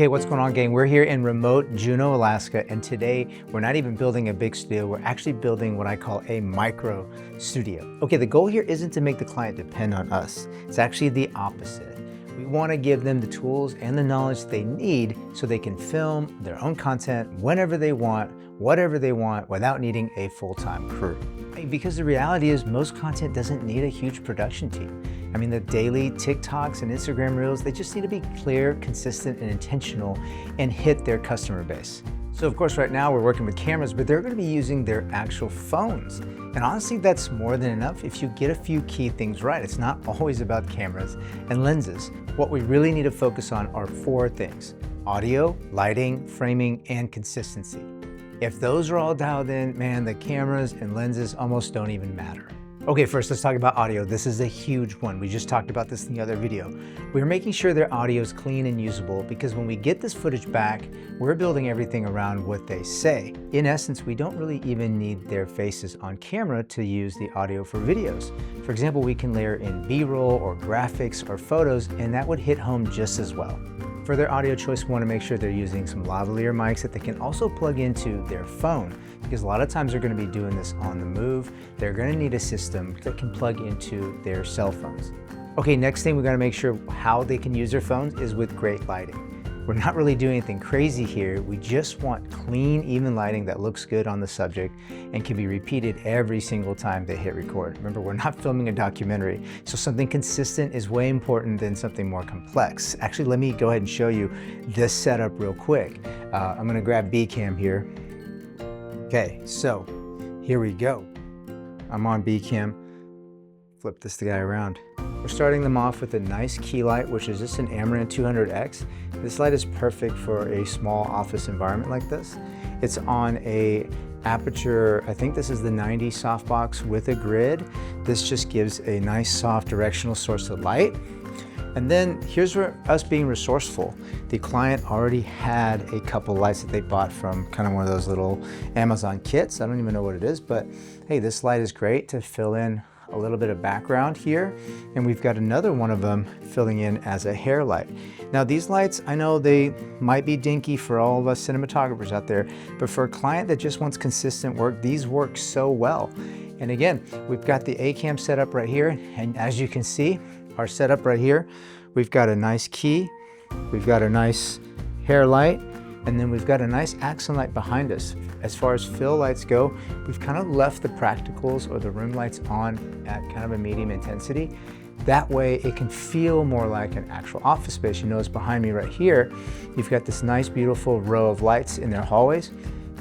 Okay, what's going on, gang? We're here in remote Juneau, Alaska, and today we're not even building a big studio, we're actually building what I call a micro studio. Okay, the goal here isn't to make the client depend on us. It's actually the opposite. We want to give them the tools and the knowledge they need so they can film their own content whenever they want, whatever they want, without needing a full-time crew. Because the reality is most content doesn't need a huge production team. I mean, the daily TikToks and Instagram Reels, they just need to be clear, consistent, and intentional and hit their customer base. So of course, right now we're working with cameras, but they're going to be using their actual phones. And honestly, that's more than enough if you get a few key things right. It's not always about cameras and lenses. What we really need to focus on are 4 things: audio, lighting, framing, and consistency. If those are all dialed in, man, the cameras and lenses almost don't even matter. Okay, first let's talk about audio. This is a huge one. We just talked about this in the other video. We're making sure their audio is clean and usable because when we get this footage back, we're building everything around what they say. In essence, we don't really even need their faces on camera to use the audio for videos. For example, we can layer in B-roll or graphics or photos, and that would hit home just as well. For their audio choice, we want to make sure they're using some lavalier mics that they can also plug into their phone, because a lot of times they're going to be doing this on the move. They're going to need a system that can plug into their cell phones. Okay, next thing we got to make sure how they can use their phones is with great lighting. We're not really doing anything crazy here. We just want clean, even lighting that looks good on the subject and can be repeated every single time they hit record. Remember, we're not filming a documentary, so something consistent is way important than something more complex. Actually, let me go ahead and show you this setup real quick. I'm gonna grab B-Cam here. Okay, so here we go. I'm on B-Cam. Flip this guy around. We're starting them off with a nice key light, which is just an Amaran 200X. This light is perfect for a small office environment like this. It's on a aperture, I think this is the 90 softbox with a grid. This just gives a nice soft directional source of light. And then here's where us being resourceful. The client already had a couple lights that they bought from kind of one of those little Amazon kits. I don't even know what it is, but hey, this light is great to fill in a little bit of background here. And we've got another one of them filling in as a hair light. Now these lights, I know they might be dinky for all of us cinematographers out there, but for a client that just wants consistent work, these work so well. And again, we've got the A-cam setup right here. And as you can see, our setup right here, we've got a nice key, we've got a nice hair light, and then we've got a nice accent light behind us. As far as fill lights go, we've kind of left the practicals or the room lights on at kind of a medium intensity. That way it can feel more like an actual office space. You notice behind me right here, you've got this nice beautiful row of lights in their hallways.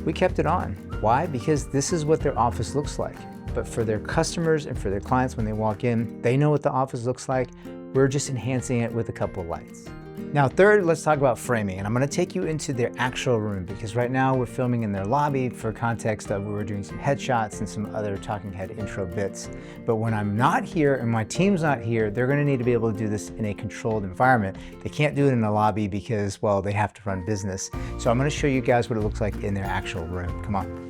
We kept it on. Why? Because this is what their office looks like. But for their customers and for their clients when they walk in, they know what the office looks like. We're just enhancing it with a couple of lights. Now third, let's talk about framing, and I'm going to take you into their actual room because right now we're filming in their lobby. For context of, we were doing some headshots and some other talking head intro bits. But when I'm not here and my team's not here, they're going to need to be able to do this in a controlled environment. They can't do it in a lobby because, well, they have to run business. So I'm going to show you guys what it looks like in their actual room. Come on.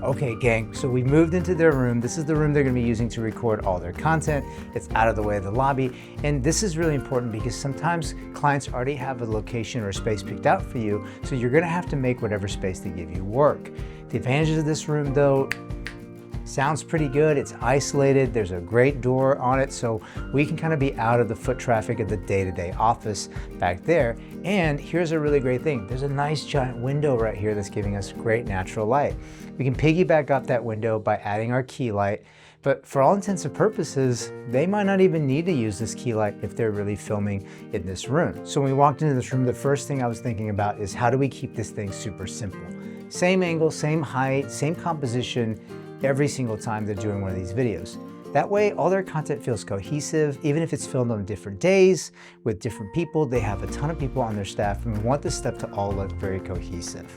Okay, gang, so we moved into their room. This is the room they're gonna be using to record all their content. It's out of the way of the lobby. And this is really important because sometimes clients already have a location or a space picked out for you. So you're gonna have to make whatever space they give you work. The advantages of this room though, sounds pretty good. It's isolated. There's a great door on it, so we can kind of be out of the foot traffic of the day-to-day office back there. And here's a really great thing. There's a nice giant window right here that's giving us great natural light. We can piggyback off that window by adding our key light, but for all intents and purposes, they might not even need to use this key light if they're really filming in this room. So when we walked into this room, the first thing I was thinking about is how do we keep this thing super simple? Same angle, same height, same composition, every single time they're doing one of these videos. That way, all their content feels cohesive, even if it's filmed on different days with different people. They have a ton of people on their staff, and we want this stuff to all look very cohesive.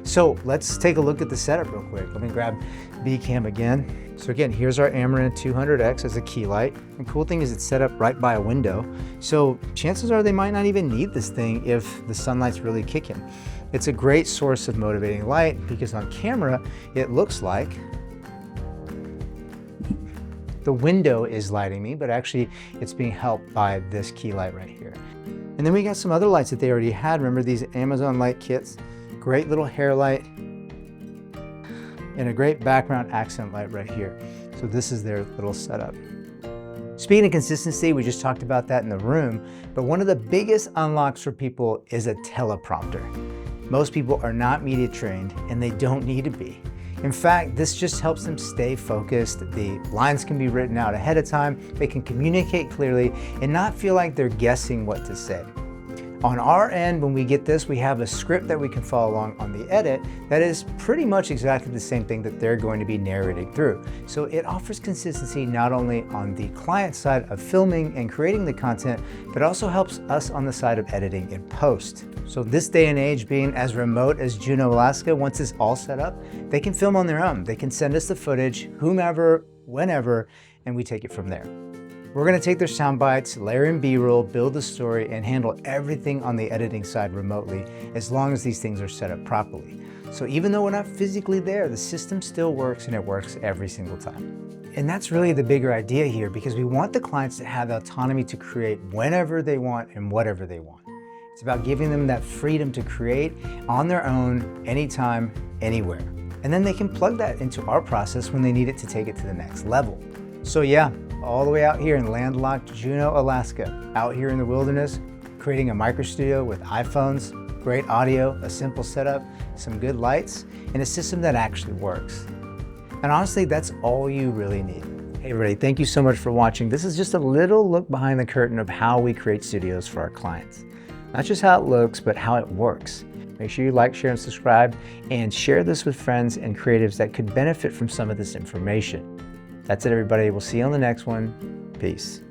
So let's take a look at the setup real quick. Let me grab B-Cam again. So again, here's our Amaran 200X as a key light. The cool thing is it's set up right by a window. So chances are they might not even need this thing if the sunlight's really kicking. It's a great source of motivating light because on camera, it looks like the window is lighting me, but actually it's being helped by this key light right here. And then we got some other lights that they already had. Remember these Amazon light kits? Great little hair light and a great background accent light right here. So this is their little setup. Speaking of consistency, we just talked about that in the room, but one of the biggest unlocks for people is a teleprompter. Most people are not media trained and they don't need to be. In fact, this just helps them stay focused. The lines can be written out ahead of time. They can communicate clearly and not feel like they're guessing what to say. On our end, when we get this, we have a script that we can follow along on the edit that is pretty much exactly the same thing that they're going to be narrating through. So it offers consistency not only on the client side of filming and creating the content, but also helps us on the side of editing in post. So this day and age, being as remote as Juneau, Alaska, once it's all set up, they can film on their own. They can send us the footage, whomever, whenever, and we take it from there. We're gonna take their sound bites, layer in B-roll, build the story, and handle everything on the editing side remotely, as long as these things are set up properly. So even though we're not physically there, the system still works, and it works every single time. And that's really the bigger idea here, because we want the clients to have the autonomy to create whenever they want and whatever they want. It's about giving them that freedom to create on their own, anytime, anywhere. And then they can plug that into our process when they need it to take it to the next level. So yeah, all the way out here in landlocked Juneau, Alaska, out here in the wilderness, creating a micro studio with iPhones, great audio, a simple setup, some good lights, and a system that actually works. And honestly, that's all you really need. Hey everybody, thank you so much for watching. This is just a little look behind the curtain of how we create studios for our clients. Not just how it looks, but how it works. Make sure you like, share, and subscribe, and share this with friends and creatives that could benefit from some of this information. That's it, everybody. We'll see you on the next one. Peace.